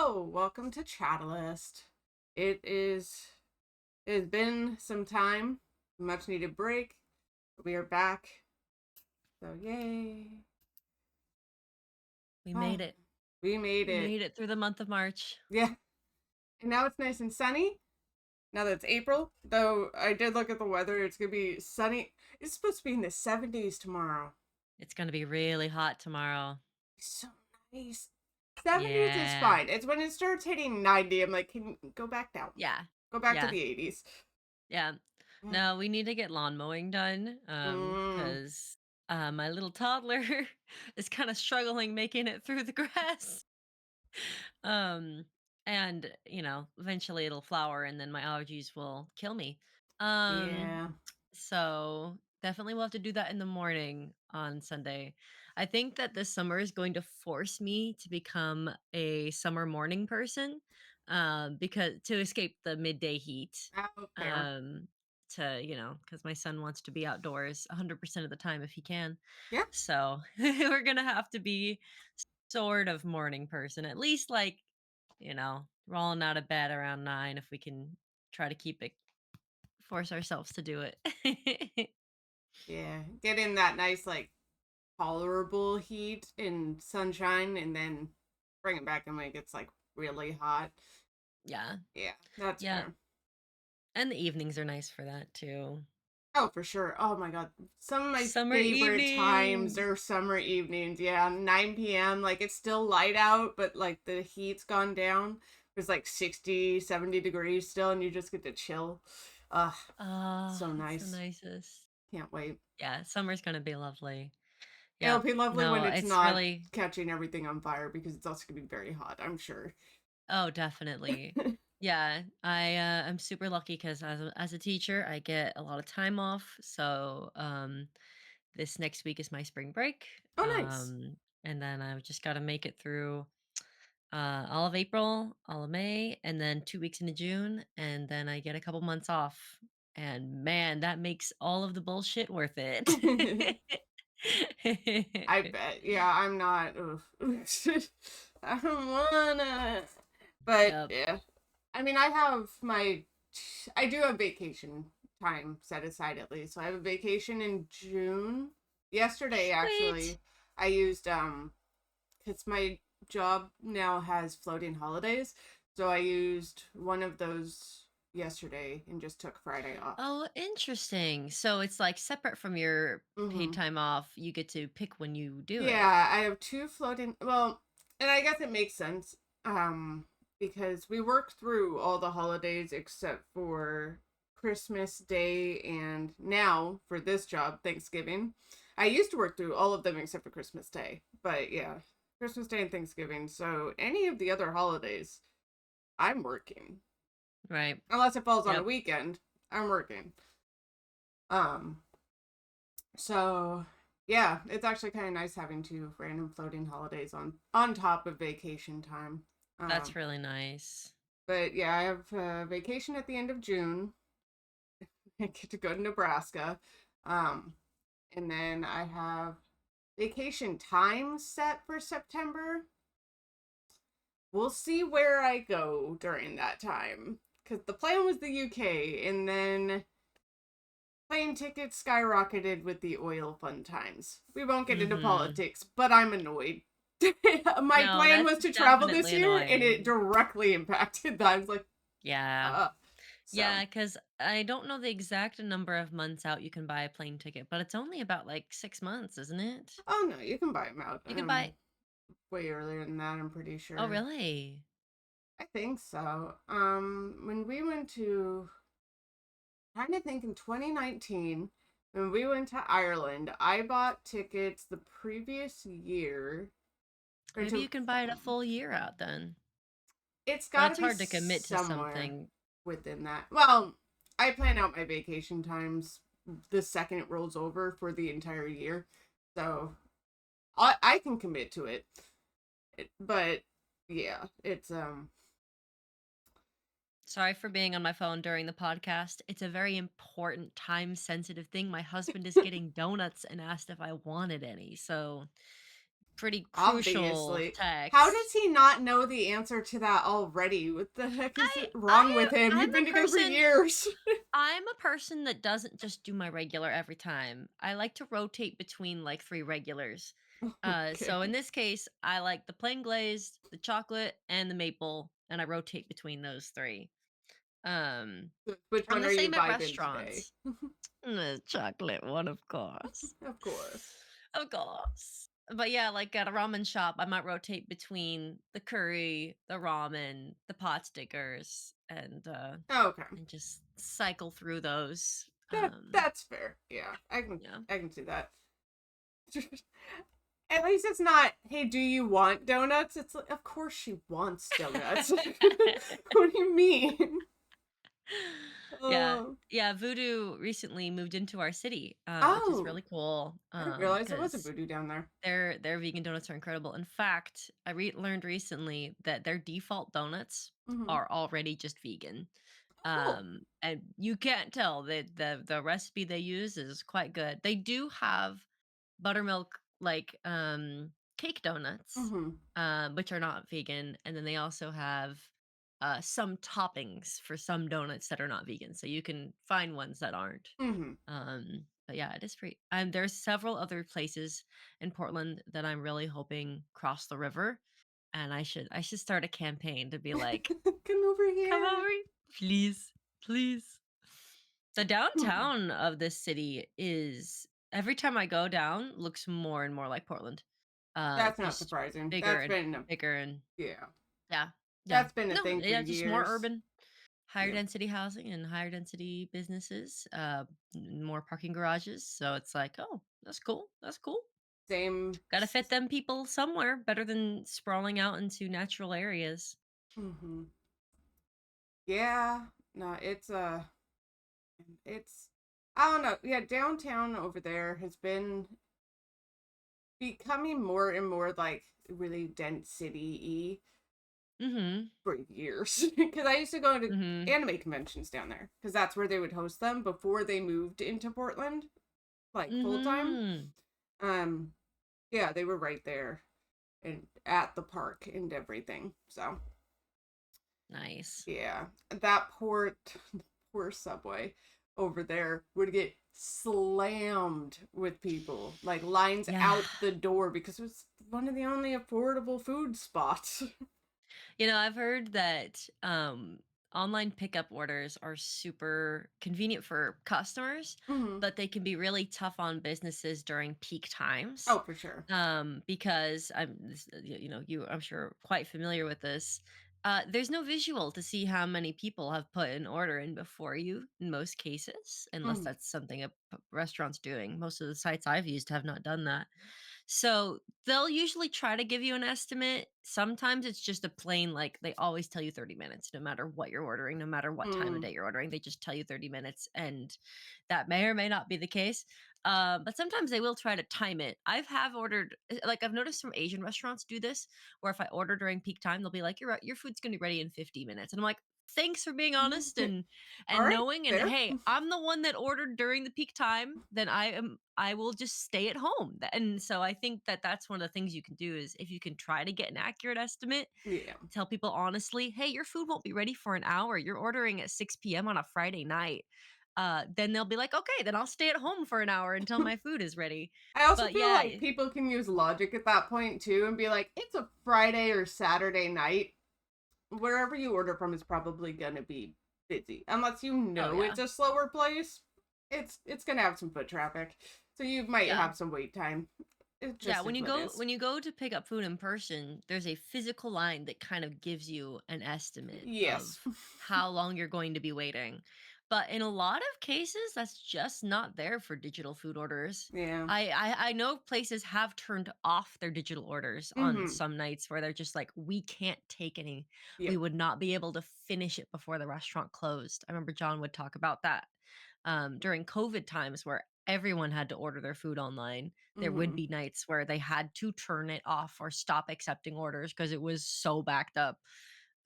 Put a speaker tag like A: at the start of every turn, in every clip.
A: Hello, welcome to Chattalyst. It has been some time, much needed break. We are back. So yay.
B: We
A: Ah,
B: made it.
A: we made
B: We
A: it.
B: made it through the month of March.
A: Yeah. And now it's nice and sunny. Now that it's April. Though I did look at the weather, it's gonna be sunny. It's supposed to be in the 70s tomorrow.
B: It's going to be really hot tomorrow.
A: So nice. 70s is
B: Yeah.
A: fine. It's when it starts hitting 90, I'm like, can you go back down?
B: Yeah.
A: Go back to
B: Yeah.
A: the 80s.
B: Yeah. No, we need to get lawn mowing done
A: Mm,
B: cuz my little toddler is kind of struggling making it through the grass. Um and, eventually it'll flower and then my allergies will kill me. Um
A: yeah.
B: So definitely we'll have to do that in the morning on Sunday. I think that this summer is going to force me to become a summer morning person, because to escape the midday heat.
A: Oh, fair.
B: Um, because my son wants to be outdoors 100% of the time if he can.
A: Yeah.
B: So we're gonna have to be sort of morning person, at least like, rolling out of bed around 9 if we can try to keep it force ourselves to do it.
A: Yeah. Get in that nice, like, tolerable heat and sunshine and then bring it back and when it gets, like, really hot.
B: Yeah.
A: Yeah, that's
B: Yeah.
A: fair.
B: And the evenings are nice for that too.
A: Oh, for sure. Oh my God. Some of my
B: Summer
A: favorite times
B: evenings.
A: are summer evenings. Yeah, 9 p.m. Like, it's still light out, but, like, the heat's gone down. It's like 60, 70 degrees still, and you just get to chill. Ugh,
B: Oh,
A: so
B: it's the
A: nice.
B: nicest.
A: Can't wait.
B: Yeah, summer's gonna be lovely.
A: It'll
B: Yep.
A: be lovely
B: No,
A: when it's
B: it's
A: not
B: really
A: catching everything on fire because it's also going to be very hot, I'm sure.
B: oh, definitely. Yeah, I'm super lucky because as a teacher, I get a lot of time off. So this next week is my spring break.
A: Oh, nice.
B: And then I've just got to make it through all of April, all of May, and then 2 weeks into June, and then I get a couple months off. And man, that makes all of the bullshit worth it.
A: I bet. Yeah, I'm not. I don't wanna. But
B: Yep.
A: yeah, I mean, I have my. I do have vacation time set aside at least. So I have a vacation in June. Yesterday,
B: Sweet.
A: actually, I used because my job now has floating holidays, so I used one of those yesterday and just took Friday off.
B: Oh, interesting. So it's like separate from your paid
A: Mm-hmm.
B: time off. You get to pick when you do it.
A: Yeah, I have two floating. Well, and I guess it makes sense. Because we work through all the holidays except for Christmas Day and now for this job, Thanksgiving. I used to work through all of them except for Christmas Day. But yeah, Christmas Day and Thanksgiving. So any of the other holidays, I'm working.
B: Right.
A: Unless it falls on a
B: Yep.
A: weekend, I'm working. Um, So yeah, it's actually kind of nice having two random floating holidays on top of vacation time.
B: That's
A: Um,
B: really nice.
A: but yeah, I have vacation at the end of June. I get to go to Nebraska, um, and then I have vacation time set for September. We'll see where I go during that time because the plan was the UK, and then plane tickets skyrocketed with the oil fun times. We won't get into
B: Mm-hmm.
A: politics, but I'm annoyed. My
B: No,
A: plan
B: that's
A: was to travel this
B: definitely
A: year, and it
B: annoying.
A: directly impacted that. I was like,
B: Yeah.
A: uh, so.
B: Yeah, because I don't know the exact number of months out you can buy a plane ticket, but it's only about like 6 months, isn't it?
A: Oh no, you can buy them out.
B: You can buy.
A: Way earlier than that. I'm pretty
B: Oh,
A: sure.
B: really?
A: I think so. When we went to, trying to think in 2019, when we went to Ireland, I bought tickets the previous year, or
B: Maybe
A: to
B: you can buy it a full year out then.
A: it's
B: But
A: got to
B: it's
A: be
B: hard to commit to
A: somewhere
B: something.
A: within that. Well, I plan out my vacation times the second it rolls over for the entire year. So I can commit to it. But yeah, it's
B: Sorry for being on my phone during the podcast. It's a very important time sensitive thing. My husband is getting donuts and asked if I wanted any. So pretty crucial
A: Obviously. How does
B: text.
A: he not know the answer to that already? What the heck is
B: I
A: wrong with
B: I
A: him?
B: I'm
A: You've been
B: a
A: together for
B: person
A: years.
B: I'm a person that doesn't just do my regular every time. I like to rotate between like 3 regulars. So in
A: Okay.
B: this case, I like the plain glazed, the chocolate, and the maple, and I rotate between those 3. Um,
A: Which
B: I'm
A: one
B: the
A: are you
B: same at
A: vibing today?
B: restaurants. The chocolate one, of course.
A: Of course.
B: Of course. But yeah, like at a ramen shop, I might rotate between the curry, the ramen, the pot stickers,
A: Okay.
B: and just cycle through those.
A: That's fair. Yeah.
B: Yeah.
A: I can see that. At least it's not, hey, do you want donuts? It's like, of course she wants donuts. What do you mean?
B: Yeah.
A: Oh.
B: Yeah, Voodoo recently moved into our city, which is
A: Oh.
B: really cool.
A: I didn't realize there was a
B: Because
A: voodoo down there.
B: their vegan donuts are incredible. In fact, learned recently that their default donuts
A: Hmm.
B: are already just vegan.
A: Oh.
B: And you can't tell that the recipe they use is quite good. They do have buttermilk like cake donuts,
A: Hmm.
B: which are not vegan, and then they also have some toppings for some donuts that are not vegan. So you can find ones that aren't.
A: Hmm.
B: But yeah, it is free. And there's several other places in Portland that I'm really hoping cross the river. And I should start a campaign to be like,
A: Come over
B: come
A: here.
B: over, please, please. The
A: Hmm.
B: downtown of this city is every time I go down looks more and more like Portland.
A: That's not
B: Just
A: surprising.
B: bigger
A: That's
B: and
A: been
B: bigger and
A: yeah.
B: yeah, yeah.
A: That's been a
B: No,
A: thing for
B: yeah, just more
A: years.
B: urban, higher
A: Yep.
B: density housing and higher density businesses, more parking garages. So it's like, oh, that's cool. That's cool.
A: Same.
B: Got to fit them people somewhere better than sprawling out into natural areas.
A: Hmm. Yeah. No, it's I don't know. Yeah, downtown over there has been becoming more and more like really dense city
B: Mhm.
A: for years. Because I used to go to
B: Mhm.
A: anime conventions down there because that's where they would host them before they moved into Portland, like full time.
B: Mhm.
A: Um, yeah, they were right there and at the park and everything. So
B: Nice.
A: yeah, that poor subway over there would get slammed with people, like lines
B: Yeah.
A: out the door because it was one of the only affordable food spots.
B: I've heard that online pickup orders are super convenient for customers,
A: Hmm.
B: but they can be really tough on businesses during peak times.
A: Oh, for sure.
B: Because I'm sure quite familiar with this. There's no visual to see how many people have put an order in before you in most cases, unless
A: Hmm.
B: that's something a restaurant's doing. Most of the sites I've used have not done that. So they'll usually try to give you an estimate. Sometimes it's just a plain, like, they always tell you 30 minutes, no matter what you're ordering, no matter what time of
A: Mm.
B: day you're ordering. They just tell you 30 minutes. And that may or may not be the case. But sometimes they will try to time it. I've ordered, like, I've noticed some Asian restaurants do this, where if I order during peak time, they'll be like, your food's going to be ready in 50 minutes. And I'm like, thanks for being honest
A: All
B: and
A: right,
B: knowing, and
A: fair.
B: hey, I'm the one that ordered during the peak time, then I will just stay at home. And so I think that that's one of the things you can do is if you can try to get an accurate estimate,
A: Yeah.
B: tell people honestly, hey, your food won't be ready for an hour. You're ordering at 6 p.m. on a Friday night. Then they'll be like, okay, then I'll stay at home for an hour until my food is ready.
A: I also
B: But
A: feel
B: yeah,
A: like people can use logic at that point too and be like, it's a Friday or Saturday night. Wherever you order from is probably gonna be busy. Unless you
B: oh
A: know
B: yeah,
A: it's a slower place. It's gonna have some foot traffic. So you might
B: yeah.
A: have some wait time. It
B: Yeah,
A: just is what it is.
B: when you go to pick up food in person, there's a physical line that kind of gives you an estimate
A: Yes.
B: of how long you're going to be waiting. But in a lot of cases, that's just not there for digital food orders.
A: Yeah.
B: I know places have turned off their digital orders on
A: Mm-hmm.
B: some nights where they're just like, we can't take any. We
A: Yep.
B: would not be able to finish it before the restaurant closed. I remember John would talk about that during COVID times where everyone had to order their food online. There would
A: Mm-hmm.
B: be nights where they had to turn it off or stop accepting orders because it was so backed up.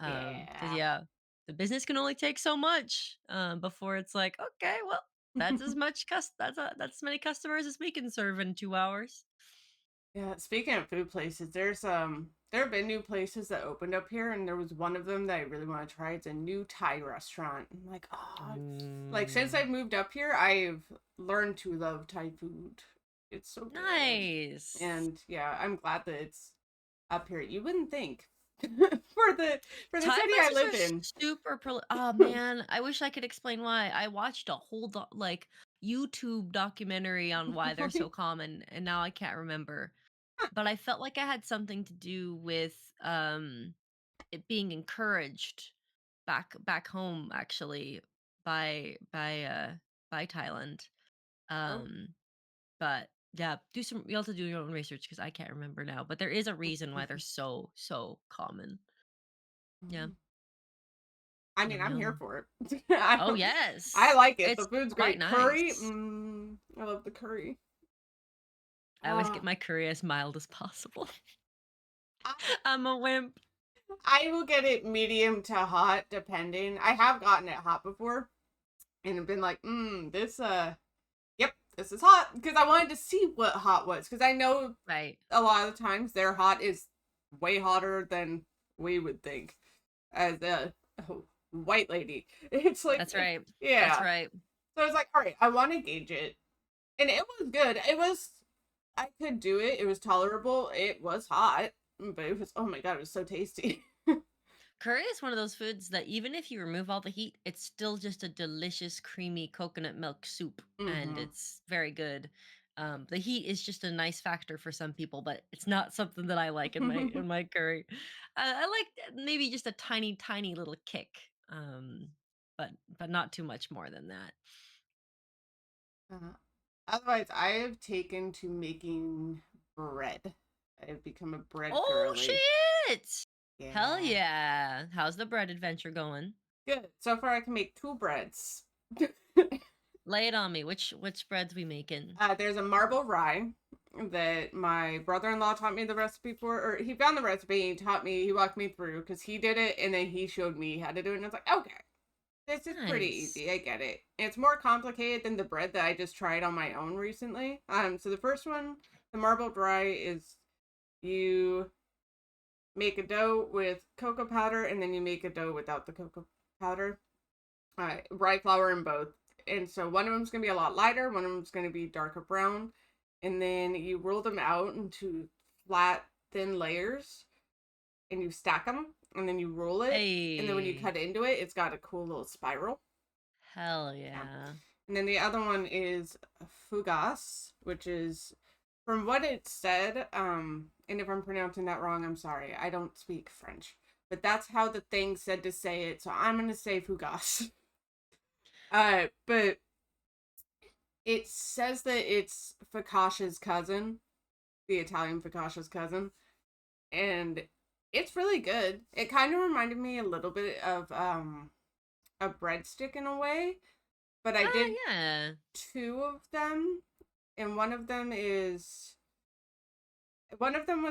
B: Because
A: Yeah.
B: yeah, the business can only take so much before it's like, okay, well, that's as many customers as we can serve in 2 hours.
A: Yeah, speaking of food places, there have been new places that opened up here, and there was one of them that I really want to try. It's a new Thai restaurant. I'm like, oh, like since
B: Ooh,
A: I've moved up here, I've learned to love Thai food. It's so good.
B: nice.
A: And yeah, I'm glad that it's up here. You wouldn't think for the
B: Thai
A: city I
B: places
A: live
B: are
A: in.
B: super oh man, I wish I could explain why. I watched a whole like YouTube documentary on why they're so common and now I can't remember. But I felt like I had something to do with it being encouraged back home actually by Thailand.
A: Oh,
B: Um but yeah, do some you have to do your own research because I can't remember now. But there is a reason why they're so common. Yeah.
A: I mean,
B: Yum
A: I'm here
B: yum.
A: for it.
B: Oh,
A: I
B: yes.
A: like it. The
B: It's
A: food's
B: quite
A: great. Curry,
B: nice.
A: I love the curry.
B: I always get
A: Uh,
B: my curry as mild as possible.
A: I,
B: I'm a wimp.
A: I will get it medium to hot, depending. I have gotten it hot before, and have been like, this yep, this is hot because I wanted to see what hot was because I know
B: Right.
A: a lot of times their hot is way hotter than we would think as a white lady. It's like,
B: That's right. That's
A: yeah.
B: right.
A: So I was like, all right, I want to gauge it, and it was good. It was, I could do it. It was tolerable. It was hot, but it was, oh my god, it was so tasty.
B: Curry is one of those foods that even if you remove all the heat, it's still just a delicious, creamy coconut milk soup, and
A: Mm-hmm.
B: it's very good. The heat is just a nice factor for some people, but it's not something that I like in my curry. I like maybe just a tiny little kick, but not too much more than that.
A: Otherwise, I have taken to making bread. I have become a bread
B: Oh
A: girly.
B: shit! Hell
A: Yeah.
B: yeah! How's the bread adventure going?
A: Good. So far, I can make two breads.
B: Lay it on me. Which breads we making?
A: There's a marble rye that my brother-in-law taught me the recipe for, or he found the recipe and taught me, he walked me through because he did it and then he showed me how to do it. And I was like, okay, this is pretty
B: Nice.
A: easy. I get it. It's more complicated than the bread that I just tried on my own recently. So the first one, the marbled rye, is you make a dough with cocoa powder and then you make a dough without the cocoa powder. Rye flour in both. And so one of them's gonna be a lot lighter, one of them's gonna be darker brown, and then you roll them out into flat, thin layers, and you stack them, and then you roll it, and then when you
B: Hey.
A: cut into it, it's got a cool little spiral.
B: Hell
A: Yeah.
B: yeah.
A: And then the other one is fugas, which is from what it said, and if I'm pronouncing that wrong, I'm sorry. I don't speak French. But that's how the thing said to say it, so I'm gonna say fugas. But it says that it's focaccia's cousin, the Italian focaccia's cousin, and it's really good. It kind of reminded me a little bit of a breadstick in a way, but I
B: Ah,
A: did
B: yeah.
A: two of them, and one of them was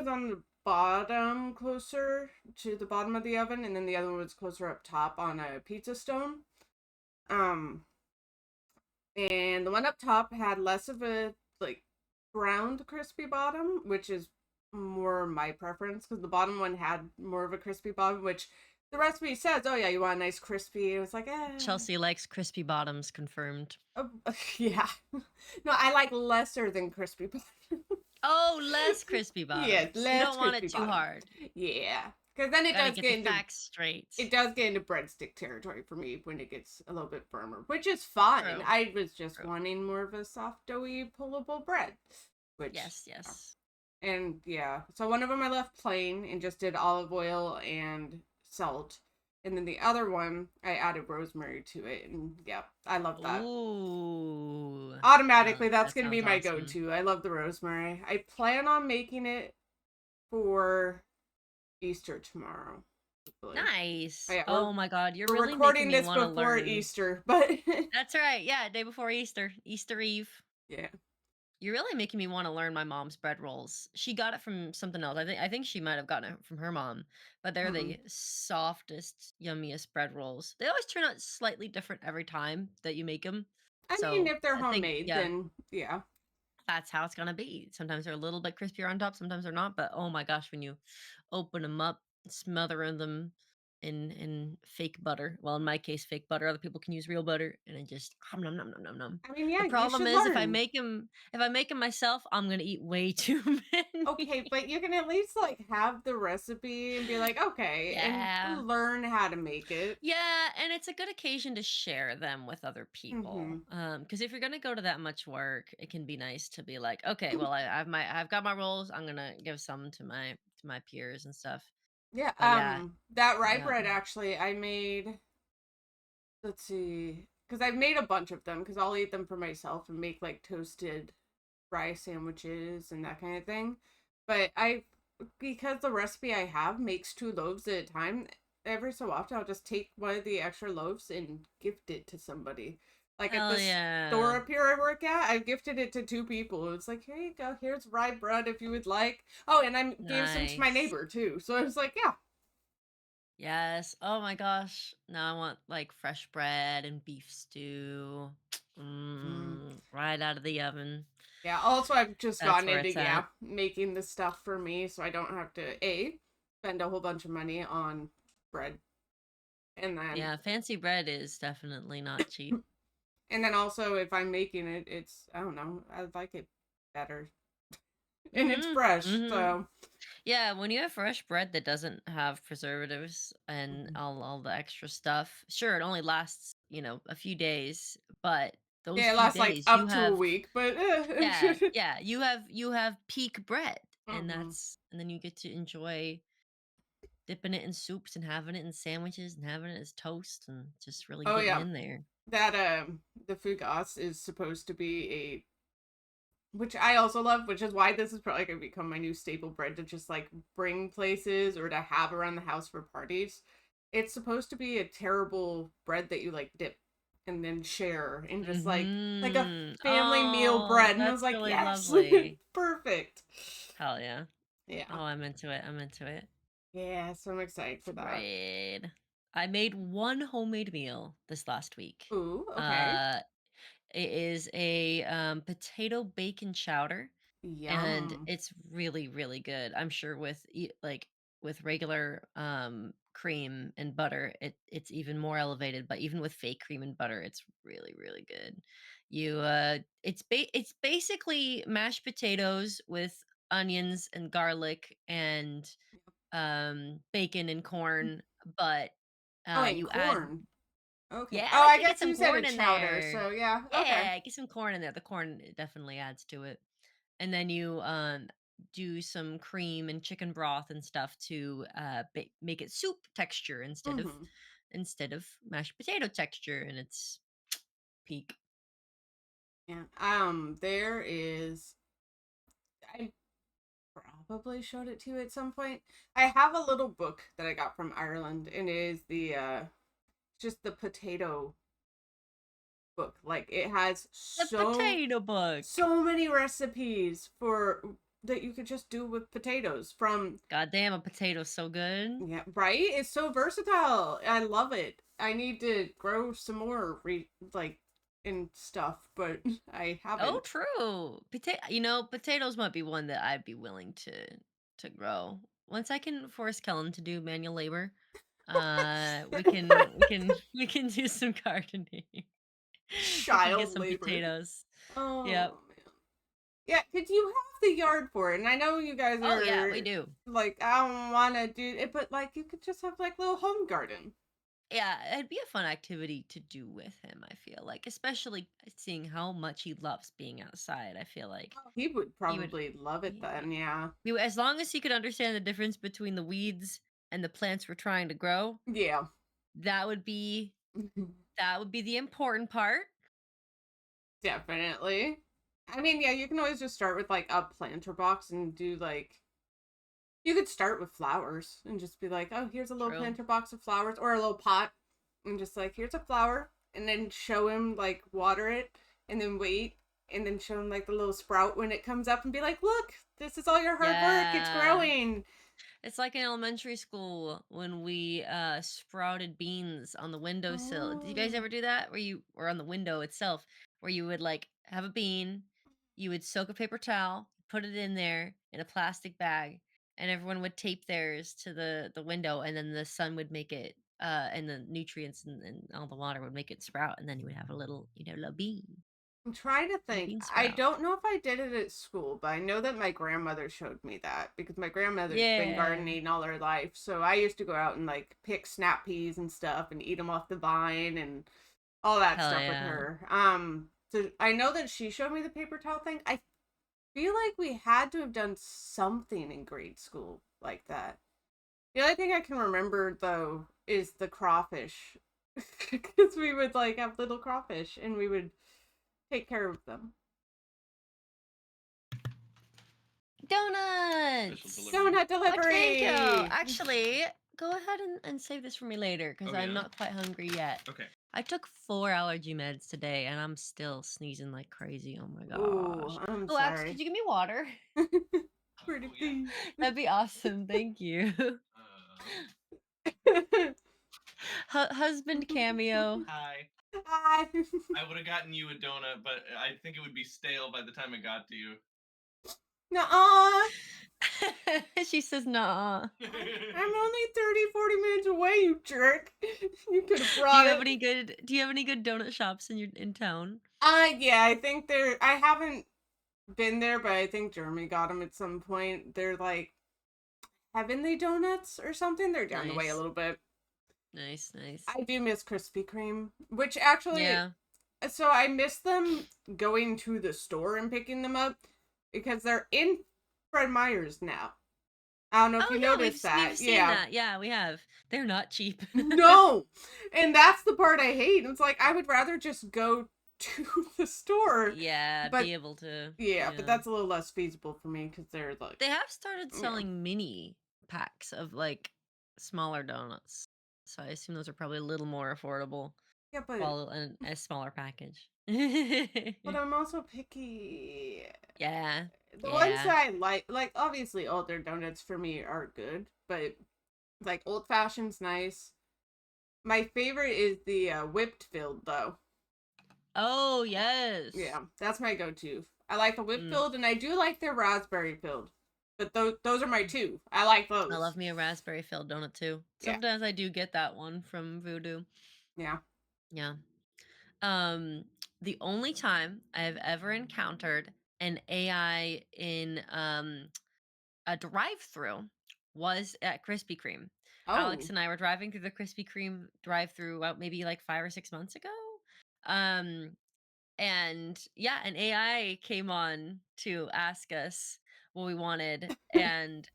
A: on the bottom closer to the bottom of the oven, and then the other one was closer up top on a pizza stone. Um, and the one up top had less of a like ground crispy bottom, which is more my preference because the bottom one had more of a crispy bottom, which the recipe says, oh yeah, you want a nice crispy. It was like,
B: Chelsea likes crispy bottoms confirmed.
A: oh, yeah. No, I like lesser than crispy bottom.
B: Oh, less crispy
A: Yes,
B: bottoms. You
A: less
B: don't want it
A: crispy
B: too
A: bottom.
B: hard.
A: Yeah, because then
B: Gotta get the facts straight.
A: it does get into breadstick territory for me when it gets a little bit firmer, which is fine.
B: True.
A: I was just
B: True.
A: wanting more of a soft, doughy, pullable bread, which,
B: Yes, yes.
A: and yeah. So one of them I left plain and just did olive oil and salt, and then the other one I added rosemary to it, and yeah, I love that.
B: Ooh.
A: Automatically, that's
B: That
A: gonna be
B: sounds
A: my
B: awesome.
A: go-to. I love the rosemary. I plan on making it for Easter tomorrow. Hopefully. Oh,
B: Nice.
A: yeah,
B: Oh my god, you're
A: we're
B: really making
A: recording
B: me
A: this
B: want to
A: before
B: learn.
A: Easter, but
B: That's right. Yeah, day before Easter, Easter Eve.
A: yeah.
B: You're really making me want to learn my mom's bread rolls. She got it from something else. I think she might have gotten it from her mom, but they're
A: Mhm.
B: the softest, yummiest bread rolls. They always turn out slightly different every time that you make them.
A: I mean,
B: So
A: if they're
B: I think,
A: homemade,
B: yeah,
A: then yeah.
B: that's how it's gonna be. Sometimes they're a little bit crispier on top, sometimes they're not, but oh my gosh, when you open them up, smothering them in fake butter. Well, in my case, fake butter. Other people can use real butter, and it just nom nom nom nom nom.
A: I mean,
B: The
A: yeah, you
B: problem
A: should
B: is
A: learn.
B: if I make them myself, I'm gonna eat way too
A: Okay,
B: many.
A: but you can at least like have the recipe and be like, okay, and
B: Yeah.
A: learn how to make it.
B: Yeah, and it's a good occasion to share them with other people.
A: Hmm.
B: Because if you're gonna go to that much work, it can be nice to be like, okay, well, I've got my roles. I'm gonna give some to my peers and stuff.
A: Yeah,
B: But yeah,
A: that rye
B: yeah.
A: bread actually I made, let's see, because I've made a bunch of them because I'll eat them for myself and make like toasted rye sandwiches and that kind of thing. But because the recipe I have makes 2 loaves at a time, every so often I'll just take one of the extra loaves and gift it to somebody. Like at
B: Hell
A: the store
B: yeah.
A: up here I work at, I've gifted it to 2 people. It's like, here you go, here's rye bread if you would like. Oh, and I gave some to my
B: Nice.
A: neighbor too. So I was like, yeah.
B: Yes. Oh my gosh. Now I want like fresh bread and beef stew.
A: Mm.
B: Right out of the oven.
A: Yeah. Also, I've just
B: That's
A: gotten
B: where
A: into,
B: it's at.
A: yeah, making the stuff for me so I don't have to spend a whole bunch of money on bread. And then
B: Yeah, fancy bread is definitely not cheap.
A: and then also if I'm making it, it's, I don't know, I like it better. And it's
B: Mhm.
A: fresh,
B: Mhm.
A: so
B: Yeah, when you have fresh bread that doesn't have preservatives and
A: mhm.
B: all the extra stuff, sure, it only lasts, a few days, but those
A: Yeah, it
B: few
A: lasts like
B: days you
A: up to a
B: have
A: week, but
B: yeah, yeah, you have peak bread and
A: mhm.
B: then you get to enjoy dipping it in soups and having it in sandwiches and having it as toast and just really
A: Oh
B: getting
A: yeah.
B: in there.
A: That the fugas is supposed to be a, which I also love, which is why this is probably going to become my new staple bread to just like bring places or to have around the house for parties. It's supposed to be a terrible bread that you like dip and then share and just like a
B: Mhm.
A: family meal
B: Oh,
A: bread. And I was
B: that's
A: like,
B: really
A: yes,
B: lovely.
A: perfect.
B: Hell yeah. Oh,
A: Yeah.
B: I'm into it. I'm into it.
A: Yeah, so I'm excited for that.
B: Bread. I made one homemade meal this last week.
A: Ooh, okay.
B: Uh, it is a potato bacon chowder, and
A: Yum.
B: it's really, really good. I'm sure with regular cream and butter, it's even more elevated. But even with fake cream and butter, it's really, really good. It's basically mashed potatoes with onions and garlic and bacon and corn, but,
A: Oh, and
B: you add
A: corn. Okay.
B: yeah, I
A: Oh,
B: like
A: I
B: to get
A: guess
B: some
A: you said a
B: corn in
A: chowder,
B: there.
A: so yeah, okay.
B: Yeah, get some corn in there. The corn definitely adds to it. And then you, do some cream and chicken broth and stuff to, make it soup texture
A: Mm-hmm.
B: instead of mashed potato texture, and it's peak.
A: Yeah. There is. I probably showed it to you at some point. I have a little book that I got from Ireland, and it is the just the potato book. Like it has
B: The potato book.
A: so many recipes for that you could just do with potatoes from,
B: Goddamn, a potato's so good.
A: yeah, right? It's so versatile. I love it. I need to grow some more like and stuff, but I
B: Oh,
A: haven't.
B: true. Potatoes might be one that I'd be willing to grow. Once I can force Kellen to do manual labor, we can do some gardening. We can get
A: Child
B: some
A: labor.
B: potatoes. Yep.
A: Oh man. Yeah, cause you have the yard for it, and I know you guys
B: Oh yeah, we
A: are
B: do.
A: like, I don't want to do it, but like you could just have like little home garden.
B: Yeah, it'd be a fun activity to do with him, I feel like, especially seeing how much he loves being outside. I feel like
A: Oh, he would
B: he would
A: probably love it then. Yeah.
B: as long as he could understand the difference between the weeds and the plants we're trying to grow,
A: Yeah.
B: that would be that would be the important part.
A: Definitely. I mean, yeah, you can always just start with like a planter box and do like, you could start with flowers and just be like, oh, here's a little
B: True.
A: planter box of flowers or a little pot, and just like, here's a flower, and then show him like water it, and then wait, and then show him like the little sprout when it comes up, and be like, look, this is all your hard work. It's
B: Yeah.
A: growing.
B: It's like in elementary school when we sprouted beans on the windowsill. Did you guys
A: Oh.
B: ever do that? Where you or on the window itself, where you would like have a bean you would soak a paper towel, put it in there in a plastic bag, and everyone would tape theirs to the window, and then the sun would make it, and the nutrients and all the water would make it sprout, and then you would have a little, little bean,
A: I'm trying to
B: little
A: think.
B: bean
A: I
B: sprout.
A: don't know if I did it at school, but I know that my grandmother showed me that because my grandmother's been
B: Yeah.
A: gardening all her life. So I used to go out and like pick snap peas and stuff and eat them off the vine and all that
B: Hell
A: stuff with
B: yeah.
A: her. So I know that she showed me the paper towel thing. I feel like we had to have done something in grade school like that. The only thing I can remember though is the crawfish, because we would like have little crawfish and we would take care of them.
B: Donuts!
A: Donut
B: Thank you.
A: delivery.
B: Actually, go ahead and save this for me later because
C: Oh,
B: I'm
C: yeah?
B: not quite hungry yet.
C: Okay.
B: I took 4 allergy meds today and I'm still sneezing like crazy. Oh my
A: Ooh,
B: gosh.
A: I'm
B: Oh, Alex, could
A: sorry.
B: you give me water?
A: Pretty
C: Yeah.
A: please.
B: That'd be awesome. Thank you. Husband cameo.
C: Hi.
A: Hi.
C: I would have gotten you a donut, but I think it would be stale by the time it got to you.
A: Nuh-uh.
B: She says, "Nah."
A: I'm only 30, 40 minutes away, you jerk. You could have
B: Do
A: brought
B: you have
A: it.
B: any good? Do you have any good donut shops in town?
A: Yeah, I think they're. I haven't been there, but I think Jeremy got them at some point. They're like Heavenly Donuts or something. They're down the way a
B: Nice,
A: little bit.
B: nice, nice.
A: I do miss Krispy Kreme, which actually,
B: Yeah.
A: so I miss them going to the store and picking them up because they're in Fred Meyer's now. I don't know if
B: Oh
A: you
B: yeah,
A: noticed
B: we've
A: that.
B: seen
A: Yeah.
B: that. Yeah, we have. They're not cheap.
A: No. And that's the part I hate. It's like I would rather just go to the store.
B: Yeah,
A: But
B: be able to.
A: yeah, but
B: Yeah.
A: that's a little less feasible for me because they're like,
B: They have started
A: yeah.
B: selling mini packs of like smaller donuts. So I assume those are probably a little more affordable
A: Yeah,
B: while in a smaller package.
A: but I'm also picky.
B: Yeah.
A: The ones
B: Yeah.
A: that I like obviously older donuts for me are good, but like old fashioned's nice. My favorite is the whipped filled though.
B: Oh, yes.
A: Yeah, that's my go-to. I like the whipped
B: Mm.
A: filled, and I do like their raspberry filled. But those are my two. I like
B: I
A: those.
B: love me a raspberry filled donut too.
A: Yeah,
B: Sometimes I do get that one from Voodoo.
A: yeah.
B: Yeah. Um, the only time I've ever encountered an AI in a drive-through was at Krispy Kreme. Alex
A: Oh,
B: and I were driving through the Krispy Kreme drive-through about maybe like 5 or 6 months ago. Um, and yeah, an AI came on to ask us what we wanted, and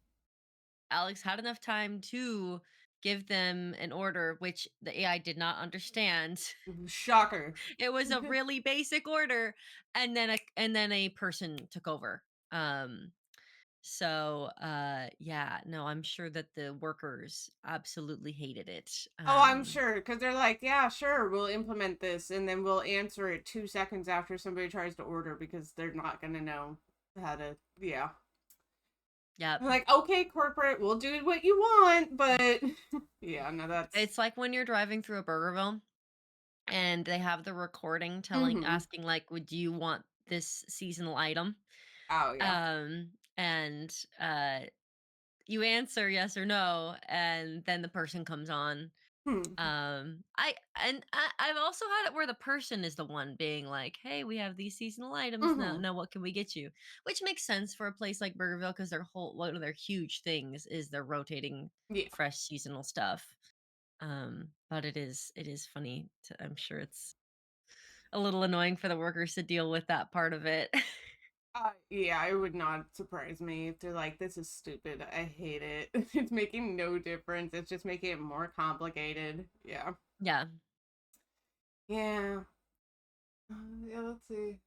B: Alex had enough time to give them an order, which the AI did not understand.
A: shocker.
B: It was a really basic order, and then a person took over. Um, yeah, no, I'm sure that the workers absolutely hated it.
A: Oh, I'm sure because they're like, yeah, sure, we'll implement this, and then we'll answer it 2 seconds after somebody tries to order because they're not gonna know how to. Yeah,
B: Yep.
A: I'm like, okay, corporate, we'll do what you want, but yeah, no, that's.
B: It's like when you're driving through a Burgerville and they have the recording
A: Mm-hmm.
B: asking like, "Would you want this seasonal item?"
A: Oh yeah.
B: And you answer yes or no, and then the person comes on.
A: Hmm.
B: I've also had it where the person is the one being like, "Hey, we have these seasonal items now.
A: Mm-hmm.
B: Now, what can we get you?" Which makes sense for a place like Burgerville because their whole one of their huge things is their rotating
A: Yeah.
B: fresh seasonal stuff. But it is funny. I'm sure it's a little annoying for the workers to deal with that part of it.
A: Yeah, it would not surprise me if they're like, this is stupid. I hate it. It's making no difference. It's just making it more complicated. Yeah.
B: Yeah.
A: Yeah. Yeah, let's see.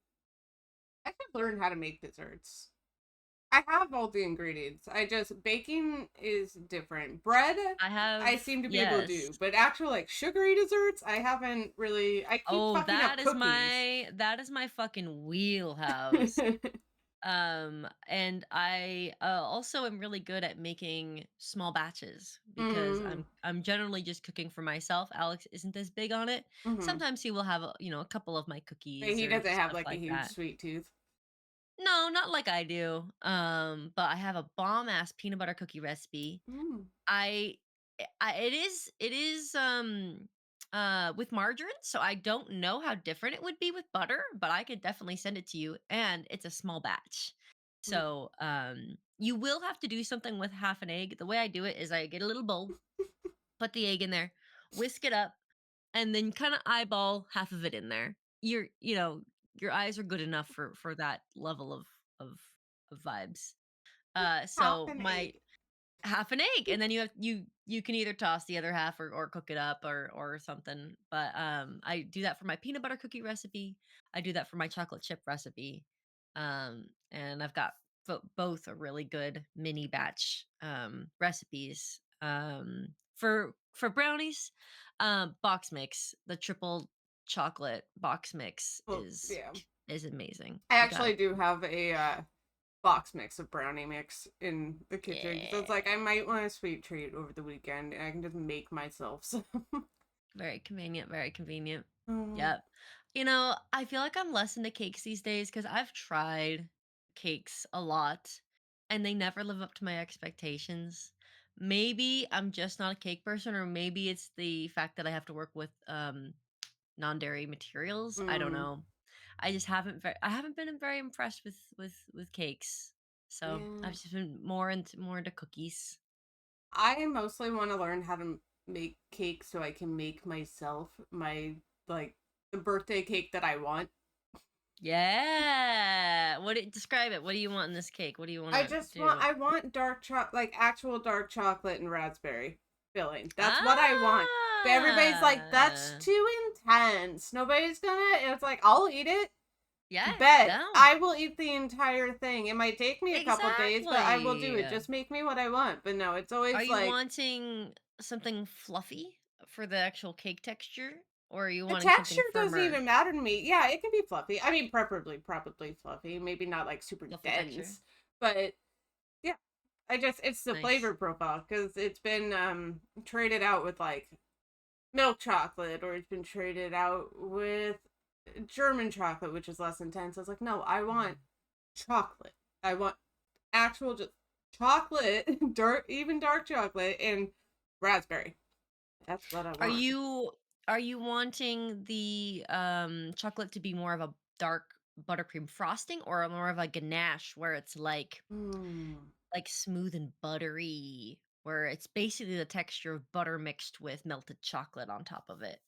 A: I should learn how to make desserts. I have all the ingredients. I just, baking is different. Bread,
B: I
A: I
B: have,
A: seem to be able to
B: yes.
A: do, but actual like sugary desserts, I haven't really. I keep
B: Oh,
A: fucking up cookies.
B: that is my fucking wheelhouse. And I also am really good at making small batches because
A: Mm.
B: I'm generally just cooking for myself. Alex isn't as big on it.
A: Mm-hmm.
B: Sometimes he will have a couple of my
A: But
B: cookies
A: he
B: or
A: doesn't have
B: stuff
A: like a
B: like
A: huge
B: that.
A: sweet tooth.
B: No, not like I do. But I have a bomb ass peanut butter cookie recipe.
A: Mm.
B: I, it is with margarine, so I don't know how different it would be with butter, but I could definitely send it to you, and it's a small batch.
A: Mm.
B: So, you will have to do something with half an egg. The way I do it is I get a little bowl, put the egg in there, whisk it up, and then kind of eyeball half of it in there. Your eyes are good enough for that level of of vibes.
A: Half
B: So
A: an
B: my
A: egg.
B: half an egg, and then you can either toss the other half or cook it up or something. But I do that for my peanut butter cookie recipe. I do that for my chocolate chip recipe. And I've got both a really good mini batch recipes. For brownies, box mix, the triple chocolate box mix
A: Well, yeah.
B: is amazing.
A: I
B: You got
A: actually
B: to
A: do have a box mix of brownie mix in the kitchen because it's like I
B: Yeah.
A: might want a sweet treat over the weekend and I can just make myself some.
B: Very convenient, very convenient.
A: Um,
B: Yep. I feel like I'm less into cakes these days because I've tried cakes a lot and they never live up to my expectations. Maybe I'm just not a cake person, or maybe it's the fact that I have to work with non-dairy materials. I don't
A: mm,
B: know. I haven't been very impressed with cakes. So I've
A: yeah.
B: just been more into cookies.
A: I mostly want to learn how to make cake so I can make myself my like the birthday cake that I want.
B: Yeah. Describe it? What do you want in this cake? What do you want
A: I
B: to
A: just want
B: do?
A: I want dark chocolate, like actual dark chocolate and raspberry filling. That's what I want. But everybody's like, that's
B: Ah.
A: too intense. Nobody's gonna. It's like I'll eat it.
B: Yeah,
A: Bet
B: down.
A: I will eat the entire thing. It might take me a couple days, but I will do
B: Exactly.
A: it. Just make me what I want. But no, it's
B: Are
A: always
B: you
A: like
B: wanting something fluffy for the actual cake texture, or are you
A: the
B: wanting
A: texture
B: something
A: doesn't
B: firmer?
A: even matter to me. Yeah, it can be fluffy. I mean, preferably, probably fluffy. Maybe not like super
B: Fluffy texture.
A: dense, but yeah, I just it's the
B: Nice.
A: flavor profile because it's been traded out with like milk chocolate or it's been traded out with German chocolate, which is less intense. I was like, no, I want chocolate. I want actual just chocolate, dark, even dark chocolate, and raspberry. That's what I
B: Are
A: want.
B: you are you wanting the chocolate to be more of a dark buttercream frosting, or more of a ganache where it's
A: Hmm.
B: like smooth and buttery, where it's basically the texture of butter mixed with melted chocolate on top of it?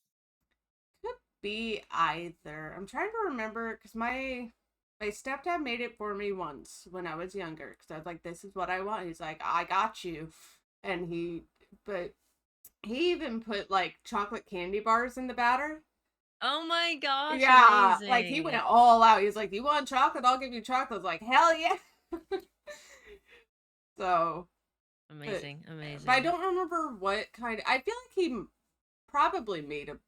A: Could be either. I'm trying to remember because my stepdad made it for me once when I was younger because I was like, "This is what I want." He's like, "I got you," and but he even put like chocolate candy bars in the batter.
B: Oh my gosh,
A: Yeah, like he went
B: amazing.
A: all out. He's like, "You want chocolate? I'll give you chocolate." I was like, "Hell yeah!" So, but
B: Amazing,
A: but I
B: amazing.
A: don't remember what kind. I feel like he probably made a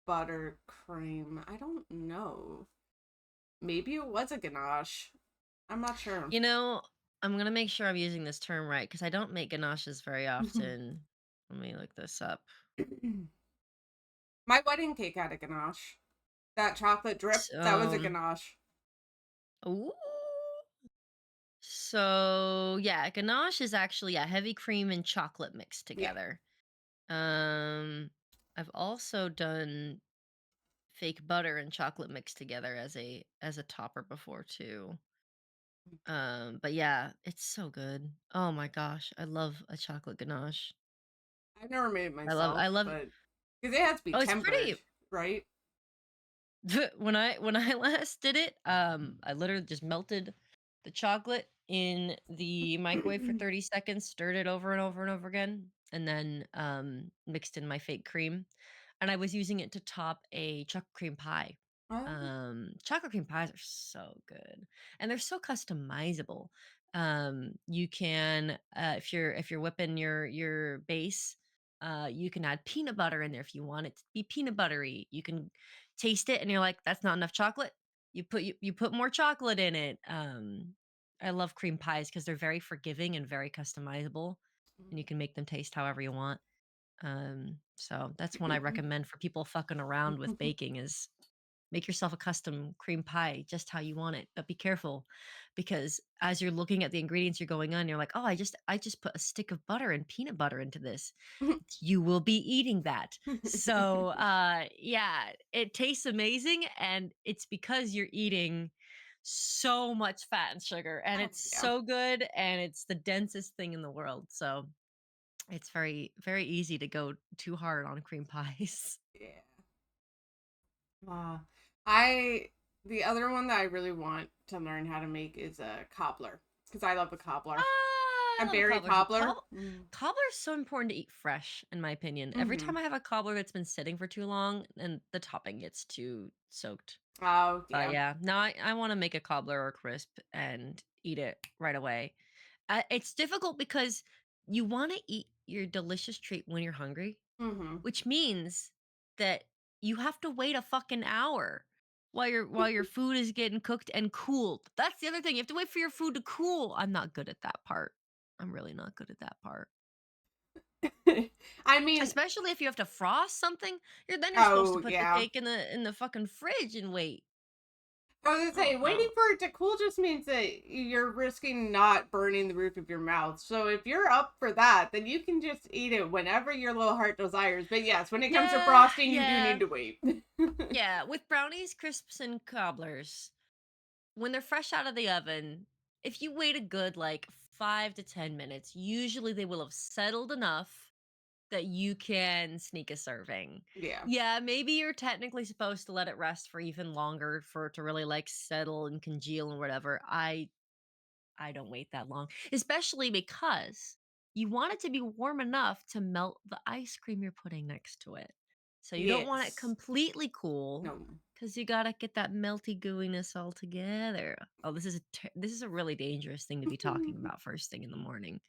A: buttercream. I don't know. Maybe it was a ganache. I'm not sure.
B: You know, I'm gonna make sure I'm using this term right because I don't make ganaches very often. Let me look this up.
A: My wedding cake had a ganache. That chocolate drip, that was a
B: So,
A: ganache.
B: ooh. So yeah, ganache is actually a heavy cream and chocolate mixed
A: Yeah.
B: together. Um, I've also done fake butter and chocolate mixed together as a topper before too. But yeah, it's so good. Oh my gosh, I love a chocolate ganache.
A: I've never made it
B: I
A: myself,
B: love
A: but because it has to be
B: Oh, it's
A: tempered,
B: pretty.
A: right?
B: When I last did it, I literally just melted the chocolate in the microwave for 30 seconds, stirred it over and over and over again, and then mixed in my fake cream. And I was using it to top a chocolate cream pie.
A: Oh,
B: Chocolate cream pies are so good, and they're so customizable. You can if you're whipping your base, you can add peanut butter in there if you want it to be peanut buttery. You can taste it and you're like, that's not enough chocolate. You put more chocolate in it. I love cream pies because they're very forgiving and very customizable, and you can make them taste however you want. So that's one I recommend for people fucking around with baking is Make yourself a custom cream pie just how you want it, but be careful because as you're looking at the ingredients you're going on, you're like, "Oh, I just put a stick of butter and peanut butter into this." You will be eating that. So, yeah, it tastes amazing and it's because you're eating so much fat and sugar and
A: Oh,
B: it's
A: yeah.
B: so good and it's the densest thing in the world. So, it's very very easy to go too hard on cream pies.
A: Yeah. Uh, I the other one that I really want to learn how to make is a cobbler because I love a cobbler.
B: Ah,
A: A
B: I love a
A: berry
B: cobbler too.
A: cobbler. Mm.
B: Cobbler is so important to eat fresh, in my opinion. Every
A: Mm-hmm.
B: time I have a cobbler that's been sitting for too long, and the topping gets too soaked.
A: Oh,
B: But
A: yeah.
B: yeah, no, I want to make a cobbler or crisp and eat it right away. It's difficult because you want to eat your delicious treat when you're hungry,
A: Mm-hmm.
B: which means that you have to wait a fucking hour while your food is getting cooked and cooled. That's the other thing. You have to wait for your food to cool. I'm not good at that part. I'm really not good at that part.
A: I mean,
B: Especially if you have to frost something, you're supposed to
A: oh,
B: put the
A: yeah.
B: cake in the fucking fridge and wait.
A: I was gonna
B: I
A: say,
B: don't
A: waiting
B: know.
A: for it to cool just means that you're risking not burning the roof of your mouth. So if you're up for that, then you can just eat it whenever your little heart desires. But yes, when it comes to
B: Yeah,
A: frosting, you do
B: yeah.
A: need to wait.
B: Yeah, with brownies, crisps, and cobblers, when they're fresh out of the oven, if you wait a good like 5 to 10 minutes, usually they will have settled enough that you can sneak a serving.
A: Yeah.
B: Yeah, maybe you're technically supposed to let it rest for even longer for it to really like settle and congeal and whatever. I don't wait that long, especially because you want it to be warm enough to melt the ice cream you're putting next to it. So you don't want it
A: Yes.
B: completely cool
A: No.
B: because you gotta get that melty gooiness all together. Oh, this is a really dangerous thing to be talking about first thing in the morning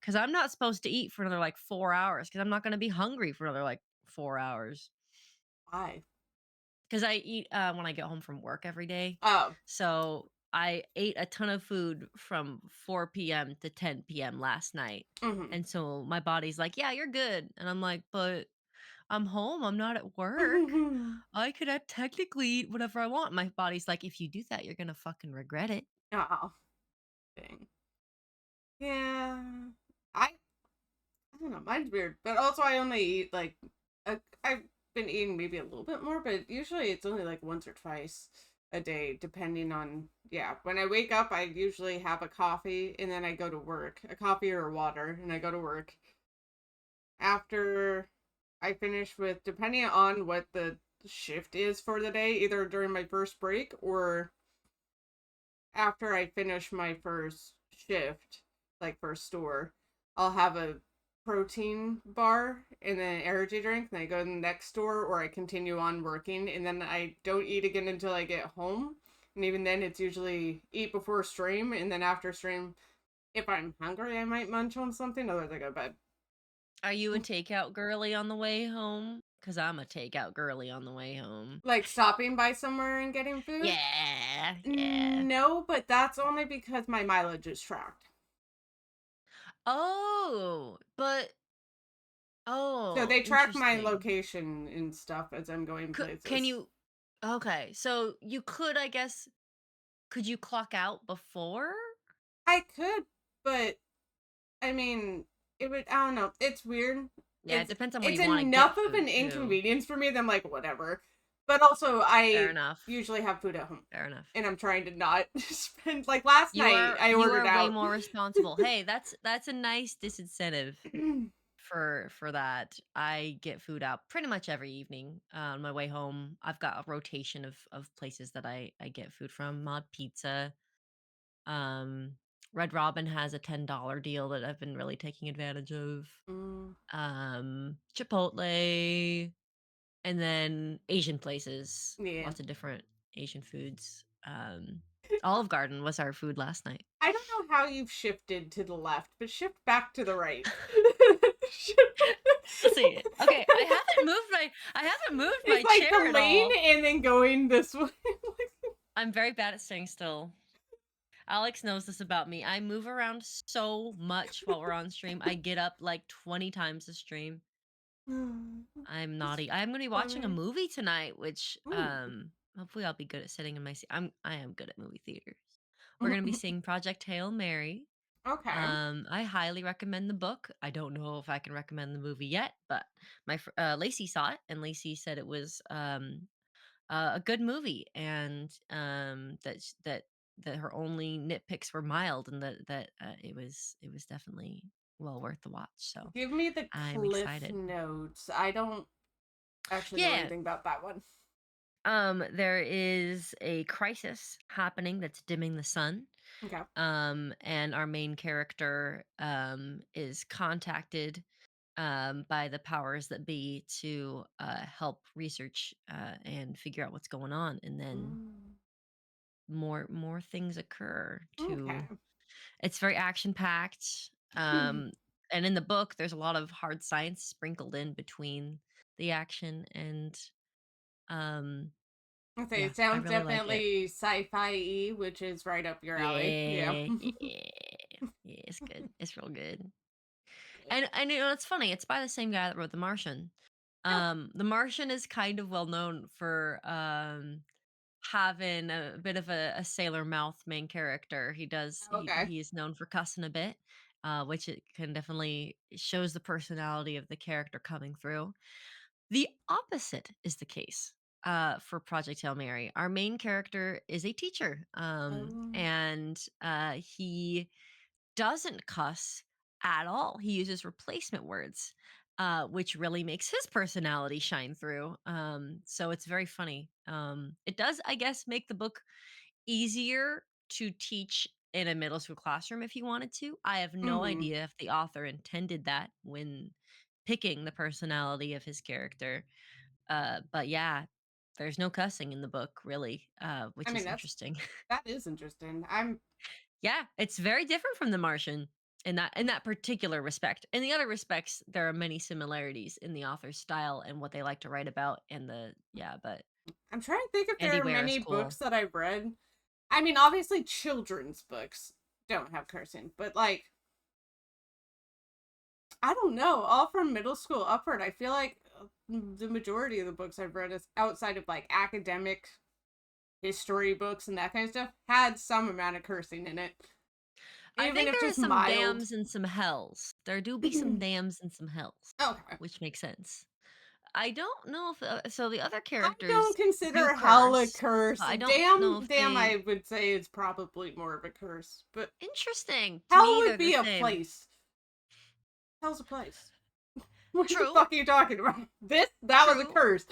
B: because I'm not supposed to eat for another like 4 hours because I'm not gonna be hungry for another like 4 hours.
A: Why?
B: 'Cause I eat, when I get home from work every day.
A: Oh.
B: So, I ate a ton of food from 4 PM to 10 PM last night,
A: Mm-hmm.
B: and so my body's like, "Yeah, you're good." And I'm like, "But I'm home, I'm not at work. I could, technically eat whatever I want." My body's like, "If you do that, you're gonna fucking regret it."
A: Oh, dang. Yeah. I I don't know. Mine's weird, but also I only eat like I've been eating maybe a little bit more, but usually it's only like once or twice a day, depending on yeah. When I wake up, I usually have a coffee and then I go to work, a coffee or water, and I go to work. After I finish with, depending on what the shift is for the day, either during my first break or after I finish my first shift, like for store, I'll have a protein bar and then an energy drink. Then I go to the next store or I continue on working. And then I don't eat again until I get home. And even then, it's usually eat before stream. And then after stream, if I'm hungry, I might munch on something. Otherwise, I go to bed.
B: Are you a takeout girly on the way home? Because 'Cause I'm a takeout girly on the way home.
A: Like stopping by somewhere and getting food?
B: Yeah, yeah.
A: No, but that's only because my mileage is tracked.
B: Oh, but
A: So
B: oh,
A: they track my
B: interesting.
A: location and stuff as I'm going
B: Can
A: places.
B: you okay, so you could, I guess could you clock out before?
A: I could, but I mean, it would. I don't know. It's weird.
B: Yeah, it depends on where
A: It's
B: you wanna get
A: enough of
B: food
A: an
B: too.
A: inconvenience for me that I'm like whatever. But also,
B: Fair
A: I
B: enough,
A: usually have food at home,
B: fair enough.
A: and I'm trying to not spend. Like last night, I
B: You
A: ordered
B: are way
A: out.
B: more responsible. Hey, that's a nice disincentive for that. I get food out pretty much every evening, on my way home. I've got a rotation of places that I get food from. Mod Pizza, um, Red Robin has a $10 deal that I've been really taking advantage of.
A: Mm,
B: Chipotle, and then Asian places,
A: yeah,
B: lots of different Asian foods. Olive Garden was our food last night.
A: I don't know how you've shifted to the left, but shift back to the right.
B: Let's see. Okay, I haven't moved my
A: It's like
B: chair
A: the
B: at
A: lane
B: all.
A: and then going this way.
B: I'm very bad at staying still. Alex knows this about me. I move around so much while we're on stream. I get up like 20 times a stream. I'm
A: It's
B: naughty. I'm gonna be watching a
A: funny.
B: movie tonight, which
A: Ooh.
B: hopefully I'll be good at sitting in my seat. I am good at movie theaters. We're gonna be seeing Project Hail Mary.
A: Okay.
B: I highly recommend the book. I don't know if I can recommend the movie yet, but Lacey saw it, and Lacey said it was a good movie, and that her only nitpicks were mild, and that it was definitely well worth the watch. So
A: Give me the
B: I'm
A: Cliff
B: excited.
A: Notes. I don't actually know
B: Yeah.
A: anything about that one.
B: There is a crisis happening that's dimming the sun.
A: Okay.
B: And our main character is contacted by the powers that be to help research and figure out what's going on, and then
A: Mm.
B: more things occur
A: Okay.
B: to it's very action packed. And in the book there's a lot of hard science sprinkled in between the action, and um
A: Okay,
B: yeah,
A: it
B: I
A: sounds
B: really like it.
A: definitely sci-fi-y, which is right up your alley. Yeah.
B: Yeah, yeah, yeah, it's good, it's real good. And it's funny, it's by the same guy that wrote The Martian.
A: Oh,
B: The Martian is kind of well known for having a bit of a sailor mouth main character.
A: okay.
B: He is known for cussing a bit, which it can definitely shows the personality of the character coming through. The opposite is the case for Project Hail Mary. Our main character is a teacher,
A: Oh.
B: and he doesn't cuss at all. He uses replacement words, which really makes his personality shine through. So it's very funny. It does, I guess, make the book easier to teach in a middle school classroom if you wanted to. I have no
A: Mm.
B: idea if the author intended that when picking the personality of his character. But yeah, there's no cussing in the book, really,
A: I
B: which
A: mean,
B: is interesting.
A: that is interesting. I'm
B: Yeah, it's very different from The Martian in that particular respect. In the other respects, there are many similarities in the author's style and what they like to write about, and the yeah, but
A: I'm trying to think if
B: Andy
A: there are
B: Weir is
A: many
B: cool.
A: books that I've read. I mean, obviously children's books don't have cursing, but like I don't know, all from middle school upward, I feel like the majority of the books I've read is outside of like academic history books and that kind of stuff had some amount of cursing in it,
B: I
A: even
B: think
A: if
B: there is
A: just
B: some
A: mild.
B: dams and some hells. There do be some dams and some hells,
A: Okay.
B: which makes sense. I don't know if so the other
A: I don't
B: characters do
A: consider hell a
B: curse,
A: curse.
B: but I don't know
A: Damn,
B: if
A: damn,
B: they
A: I would say it's probably more of a curse. But
B: interesting. To
A: hell
B: me,
A: would
B: they're the
A: be a
B: same.
A: place. Hell's a place. What the
B: True,
A: fuck are you talking about? That was a
B: true.
A: curse.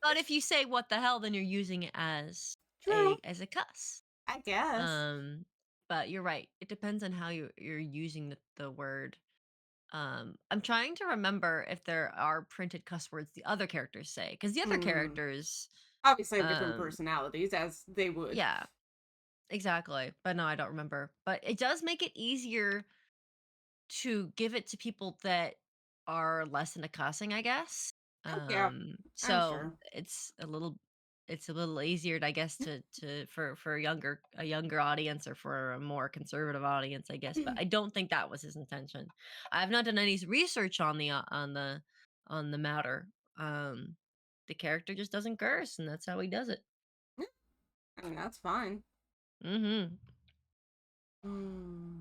B: But if you say what the hell, then you're using it
A: True,
B: as a cuss.
A: I guess.
B: Um, but you're right. It depends on how you're using the word. I'm trying to remember if there are printed cuss words the other characters say, because the other
A: Hmm.
B: characters,
A: Obviously, have different
B: um,
A: personalities, as they would.
B: yeah, exactly. But no, I don't remember. But it does make it easier to give it to people that are less into cussing, I guess.
A: Oh yeah, I'm
B: So
A: sure.
B: it's a little easier, I guess, for a younger audience or for a more conservative audience, I guess. But I don't think that was his intention. I have not done any research on the matter. Um, the character just doesn't curse, and that's how he does it.
A: I mean, that's fine.
B: Mm-hmm.
A: Hmm.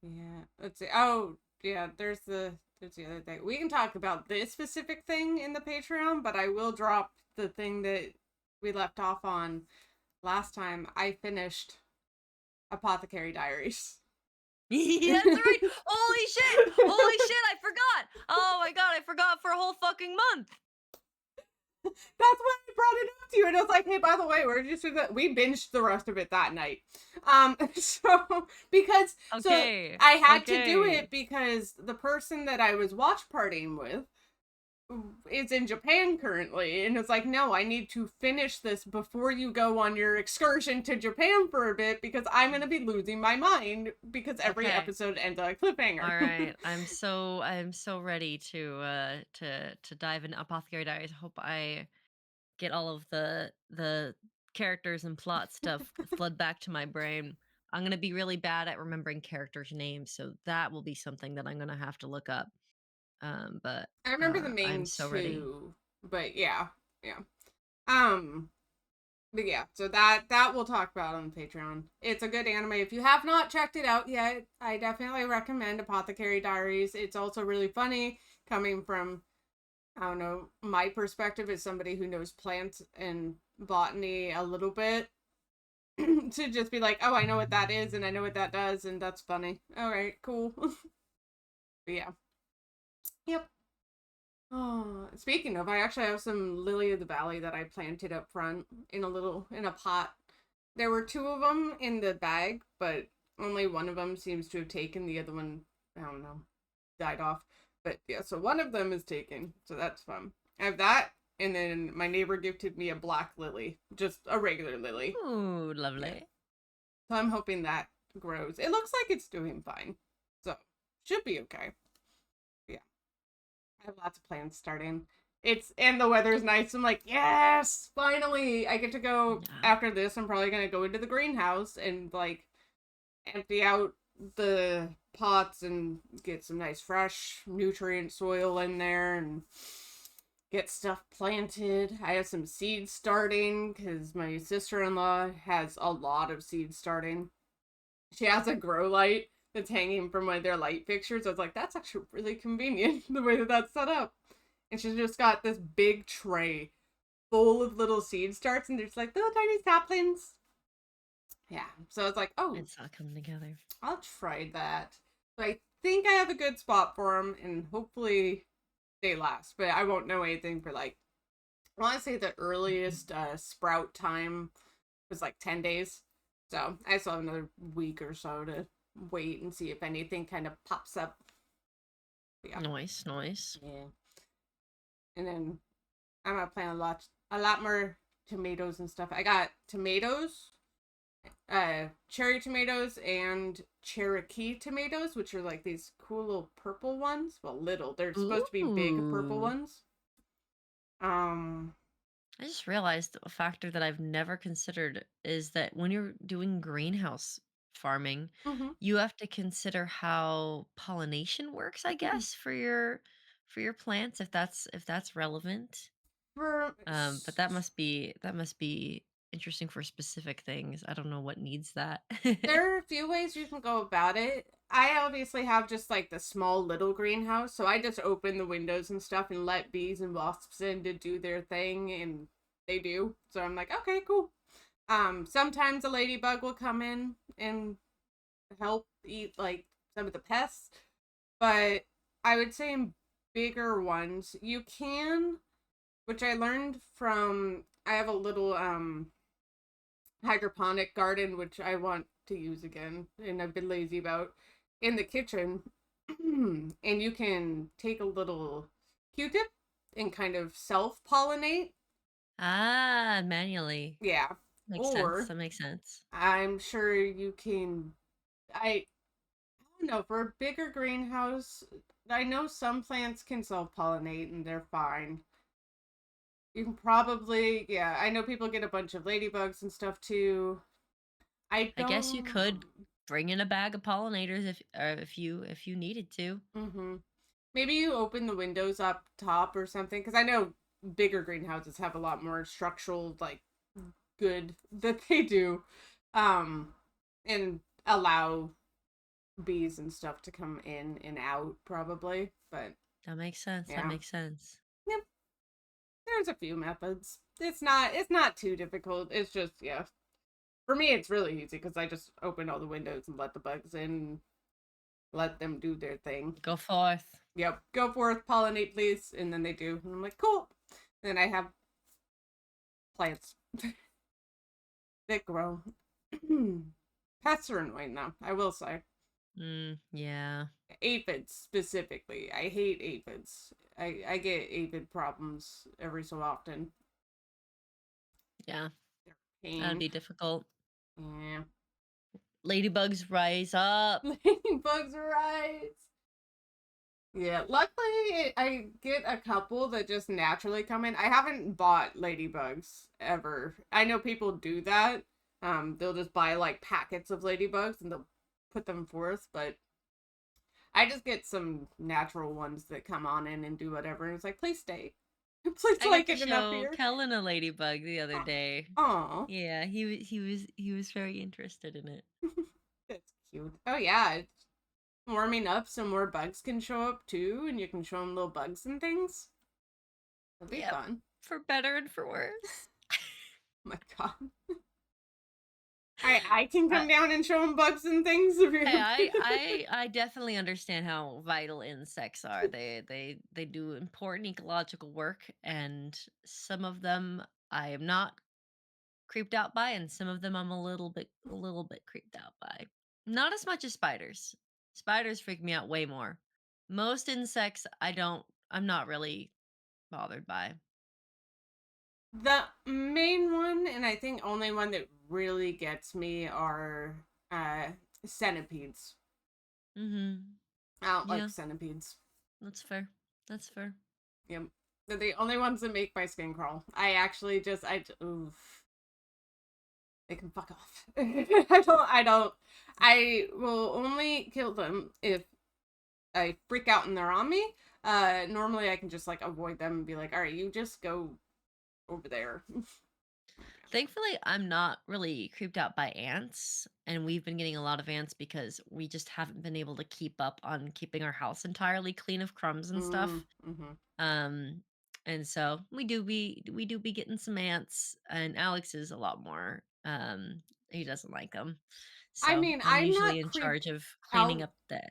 A: Yeah. Let's see. Oh, yeah. There's the other thing. We can talk about this specific thing in the Patreon, but I will drop the thing that we left off on last time. I finished Apothecary Diaries.
B: That's right. Holy shit! Holy shit! I forgot. Oh my god! I forgot for a whole fucking month.
A: That's why I brought it up to you, and I was like, "Hey, by the way, we're just doing that." We binged the rest of it that night. So because so
B: Okay.
A: I had to do
B: Okay.
A: it because the person that I was watch partying with is in Japan currently, and it's like, no, I need to finish this before you go on your excursion to Japan for a bit because I'm gonna be losing my mind because every
B: Okay.
A: episode ends on a
B: All
A: cliffhanger.
B: right. I'm so ready to dive into Apothecary Diaries. Hope I get all of the characters and plot stuff flood back to my brain. I'm gonna be really bad at remembering characters' names, so that will be something that I'm gonna have to look up. But
A: I remember the
B: I'm
A: main
B: so ready.
A: two, but yeah, yeah. But yeah, so that we'll talk about on Patreon. It's a good anime. If you have not checked it out yet, I definitely recommend Apothecary Diaries. It's also really funny coming from, I don't know, my perspective as somebody who knows plants and botany a little bit. To just be like, oh, I know what that is and I know what that does, and that's funny. All right, cool. But yeah. Yep. Oh, speaking of, I actually have some lily of the valley that I planted up front in a pot. There were two of them in the bag, but only one of them seems to have taken. The other one, I don't know, died off. But yeah, so one of them is taken, so that's fun. I have that, and then my neighbor gifted me a black lily, just a regular lily.
B: Ooh,
A: Yeah.
B: lovely.
A: So I'm hoping that grows. It looks like it's doing fine, so should be okay. Yeah. I have lots of plans starting. And the weather's nice. I'm like, yes, finally. I get to go
B: Yeah.
A: after this. I'm probably gonna go into the greenhouse and like empty out the pots and get some nice fresh nutrient soil in there and get stuff planted. I have some seeds starting because my sister-in-law has a lot of seeds starting. She has a grow light that's hanging from one of their light fixtures. I was like, that's actually really convenient the way that that's set up. And she's just got this big tray full of little seed starts, and there's like little tiny saplings. Yeah, so it's like, oh,
B: It's all coming together.
A: I'll try that. But I think I have a good spot for them, and hopefully they last. But I won't know anything for like, I want to say the earliest sprout time was like 10 days. So I still have another week or so to wait and see if anything kind of pops up. Yeah.
B: Nice, nice.
A: Yeah. And then I'm gonna plant a lot more tomatoes and stuff. I got tomatoes, cherry tomatoes and Cherokee tomatoes, which are like these cool little purple ones. Well, little. They're supposed to be big purple
B: Ooh.
A: ones.
B: I just realized a factor that I've never considered is that when you're doing greenhouse farming,
A: Mhm.
B: you have to consider how pollination works, I guess, for your plants if that's relevant.
A: For
B: But that must be interesting for specific things. I don't know what needs that.
A: there are a few ways you can go about it. I obviously have just like the small little greenhouse, so I just open the windows and stuff and let bees and wasps in to do their thing, and they do. So I'm like, okay, cool. Sometimes a ladybug will come in and help eat like some of the pests, but I would say in bigger ones, you can, which I learned from, I have a little hydroponic garden which I want to use again and I've been lazy about in the kitchen. And you can take a little Q-tip and kind of self-pollinate.
B: Ah, manually.
A: Yeah.
B: Makes sense.
A: Or
B: That makes sense.
A: I'm sure you can, I don't know, for a bigger greenhouse, I know some plants can self-pollinate and they're fine. You can probably, yeah, I know people get a bunch of ladybugs and stuff too. I
B: I guess you
A: don't.
B: could bring in a bag of pollinators if you needed to.
A: Mm-hmm. Maybe you open the windows up top or something, because I know bigger greenhouses have a lot more structural, like, good that they do, um, and allow bees and stuff to come in and out, probably. But
B: That makes sense. That
A: yeah,
B: makes sense.
A: yep. There's a few methods. It's not too difficult. It's just yeah. For me, it's really easy because I just open all the windows and let the bugs in, let them do their thing.
B: Go forth.
A: Yep, go forth, pollinate, please, and then they do. And I'm like, cool. And then I have plants that grow. Pests are annoying though, I will say.
B: Yeah.
A: Aphids specifically. I hate aphids. I get aphid problems every so often.
B: Yeah.
A: They're
B: That'd
A: pain.
B: be difficult.
A: Yeah.
B: Ladybugs rise up.
A: Bugs rise. Yeah, luckily I get a couple that just naturally come in. I haven't bought ladybugs ever. I know people do that. They'll just buy like packets of ladybugs and they'll put them forth, but I just get some natural ones that come on in and do whatever. And it's like, please stay. Please
B: I got
A: like
B: to
A: it enough
B: show
A: here.
B: Kellen a ladybug the other day.
A: Oh,
B: Yeah, he was very interested in it.
A: that's cute. Oh yeah, it's warming up so more bugs can show up too, and you can show them little bugs and things. That'd be
B: Yep,
A: fun.
B: for better and for worse.
A: Oh my god. I can
B: Uh,
A: come down and show them bugs and things if
B: Hey,
A: you're.
B: I definitely understand how vital insects are. They do important ecological work, and some of them I am not creeped out by, and some of them I'm a little bit creeped out by. Not as much as spiders. Spiders freak me out way more. Most insects I'm not really bothered by.
A: The main one, and I think only one that really gets me, are uh centipedes.
B: Mhm.
A: I don't like
B: Yeah,
A: centipedes.
B: that's fair. That's fair.
A: Yep. They're the only ones that make my skin crawl. I actually just oof. They can fuck off. I will only kill them if I freak out and they're on me. Normally I can just like avoid them and be like, all right, you just go over there.
B: Thankfully, I'm not really creeped out by ants, and we've been getting a lot of ants because we just haven't been able to keep up on keeping our house entirely clean of crumbs and stuff.
A: Mm-hmm.
B: Um, and so we do be getting some ants, and Alex is a lot more. He doesn't like them,
A: I
B: so
A: mean,
B: I'm
A: I'm
B: usually
A: not
B: in
A: creeped
B: charge of cleaning
A: out.
B: up the.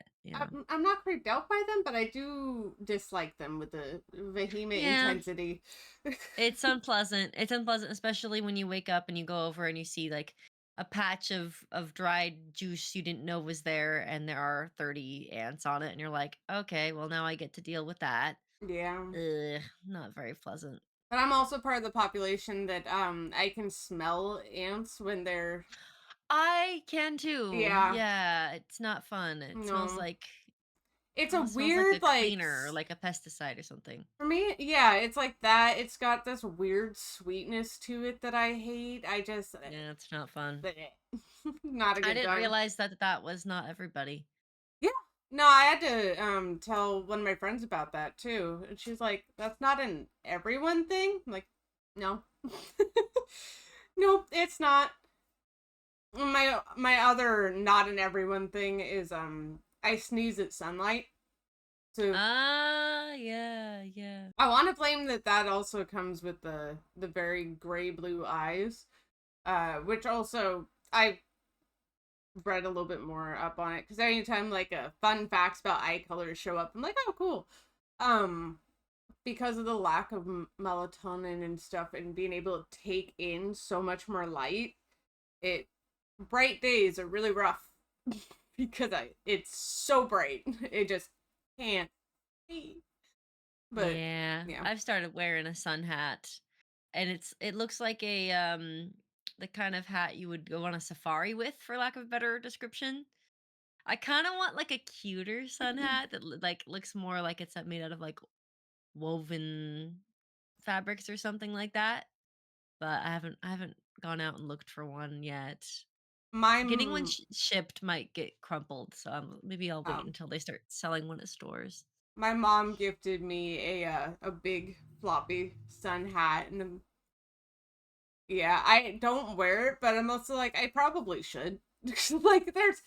A: I'm not creeped out by them, but I do dislike them with a vehement
B: Yeah,
A: intensity.
B: it's unpleasant. It's unpleasant, especially when you wake up and you go over and you see like a patch of dried juice you didn't know was there, and there are 30 ants on it, and you're like, okay, well now I get to deal with that.
A: Yeah.
B: Ugh, not very pleasant.
A: But I'm also part of the population that I can smell ants when they're.
B: I can too.
A: Yeah.
B: Yeah, it's not fun. It smells
A: No.
B: like
A: It's a
B: oh, it smells like a
A: weird like
B: cleaner or like a pesticide or something.
A: for me, yeah, it's like that. It's got this weird sweetness to it that I hate. I just
B: Yeah, it's not fun.
A: not a
B: I
A: good
B: didn't
A: time.
B: realize that that was not everybody.
A: Yeah. No, I had to tell one of my friends about that too. And she's like, "That's not an everyone thing." I'm like, "No." Nope, it's not. My other not an everyone thing is I sneeze at sunlight. So
B: Ah, yeah, yeah.
A: I want to blame that also comes with the very gray blue eyes, which also I read a little bit more up on it because anytime like fun facts about eye colors show up, I'm like, oh cool. Um, because of the lack of melatonin and stuff, and being able to take in so much more light, it bright days are really rough because it's so bright, it just can't see. But
B: Yeah,
A: yeah,
B: I've started wearing a sun hat, and it looks like a the kind of hat you would go on a safari with, for lack of a better description. I kind of want like a cuter sun hat that like looks more like it's made out of like woven fabrics or something like that. But I haven't gone out and looked for one yet.
A: my
B: Getting one shipped might get crumpled, so maybe I'll wait
A: um
B: until they start selling one at stores.
A: my mom gifted me a big floppy sun hat, and yeah, I don't wear it, but I'm also like I probably should. Like there's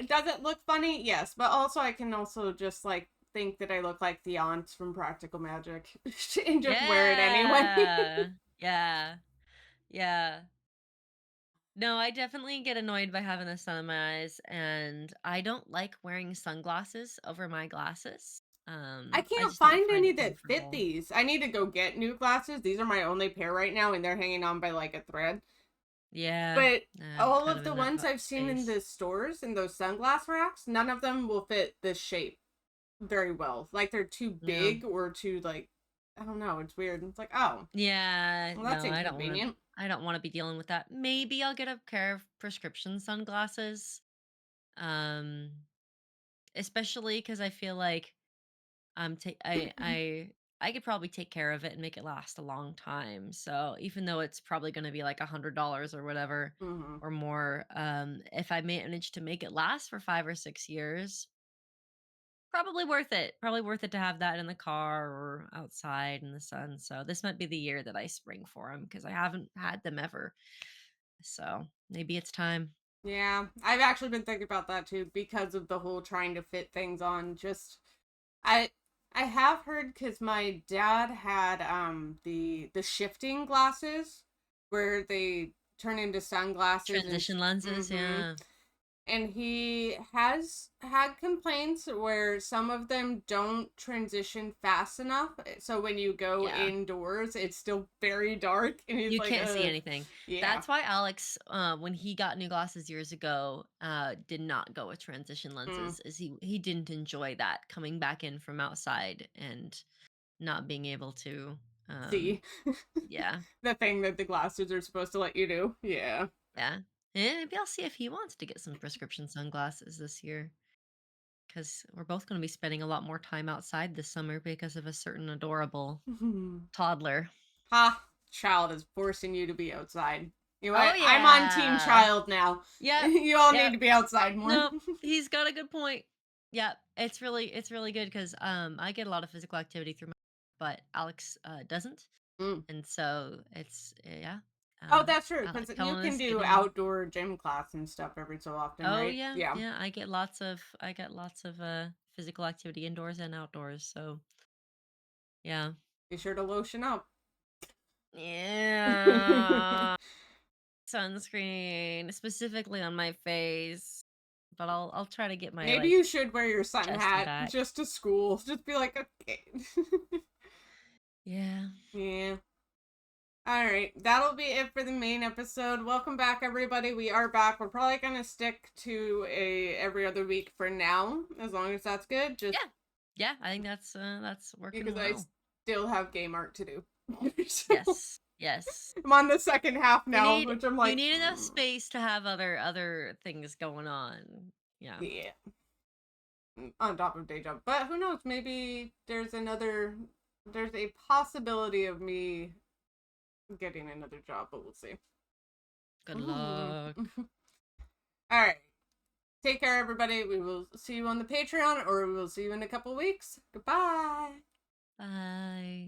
A: does it look funny? Yes, but also I can also just like think that I look like the aunts from Practical Magic and just wear it anyway.
B: Yeah. Yeah. Yeah. No, I definitely get annoyed by having the sun in my eyes, and I don't like wearing sunglasses over my glasses.
A: I
B: I
A: can't
B: just don't
A: find
B: find
A: any
B: it
A: that fit
B: comfortable.
A: these. I need to go get new glasses. These are my only pair right now, and they're hanging on by like a thread.
B: Yeah.
A: But
B: I'm
A: all
B: kind
A: of
B: of
A: the
B: in that
A: ones I've seen in
B: space.
A: the stores, in those sunglass racks, none of them will fit this shape very well. Like they're too
B: No.
A: big or too like I don't know. It's weird. It's like oh,
B: Yeah,
A: well that's
B: no,
A: inconvenient.
B: I don't want to be dealing with that. Maybe I'll get a pair of prescription sunglasses. Um Especially cuz I feel like I could probably take care of it and make it last a long time. So even though it's probably going to be like $100 or whatever
A: Hmm.
B: or more, if I manage to make it last for 5 or 6 years, Probably worth it. Probably worth it to have that in the car or outside in the sun. So this might be the year that I spring for them because I haven't had them ever. So maybe it's time.
A: Yeah, I've actually been thinking about that too because of the whole trying to fit things on. Just I I have heard because my dad had the shifting glasses where they turn into sunglasses and
B: Transition lenses,
A: mm-hmm.
B: yeah.
A: And he has had complaints where some of them don't transition fast enough. So when you go
B: Yeah.
A: indoors, it's still very dark, and he's
B: You
A: like,
B: can't see anything.
A: yeah.
B: That's why Alex, when he got new glasses years ago, did not go with transition
A: Mm,
B: lenses. Is he didn't enjoy that coming back in from outside and not being able to,
A: see
B: yeah,
A: the thing that the glasses are supposed to let you do. Yeah.
B: yeah. And maybe I'll see if he wants to get some prescription sunglasses this year because we're both going to be spending a lot more time outside this summer because of a certain adorable toddler.
A: Ha! Child is forcing you to be outside. You know
B: Oh
A: what? I'm on Team
B: yeah.
A: Child now.
B: Yep.
A: You all need
B: Yep.
A: to be outside more.
B: Nope, he's got a good point. Yeah, it's really good because I get a lot of physical activity through my, but Alex doesn't,
A: Mm.
B: and so it's yeah.
A: Oh, that's true, because you
B: Kellen
A: can
B: is
A: do
B: getting.
A: outdoor gym class and stuff every so often,
B: Oh
A: right?
B: yeah,
A: Yeah.
B: yeah. I get lots of physical activity indoors and outdoors. So yeah,
A: Be sure to lotion up.
B: yeah. Sunscreen specifically on my face, but I'll try to get my
A: Maybe
B: like
A: you should wear your sun
B: chest and
A: hat
B: back.
A: just to school. Just be like, okay.
B: Yeah.
A: Yeah. All right, that'll be it for the main episode. Welcome back, everybody. We are back. We're probably gonna stick to a every other week for now, as long as that's good. Just
B: Yeah. Yeah, I think that's working
A: because I
B: well.
A: still have game art to do. So,
B: Yes. Yes.
A: I'm on the second half
B: You
A: now,
B: need
A: which I'm
B: you
A: like,
B: need enough space to have other things going on. Yeah.
A: yeah, on top of day job. But who knows? Maybe there's a possibility of me getting another job, but we'll see.
B: Good luck.
A: All right. Take care, everybody. We will see you on the Patreon, or we will see you in a couple weeks. Goodbye.
B: Bye.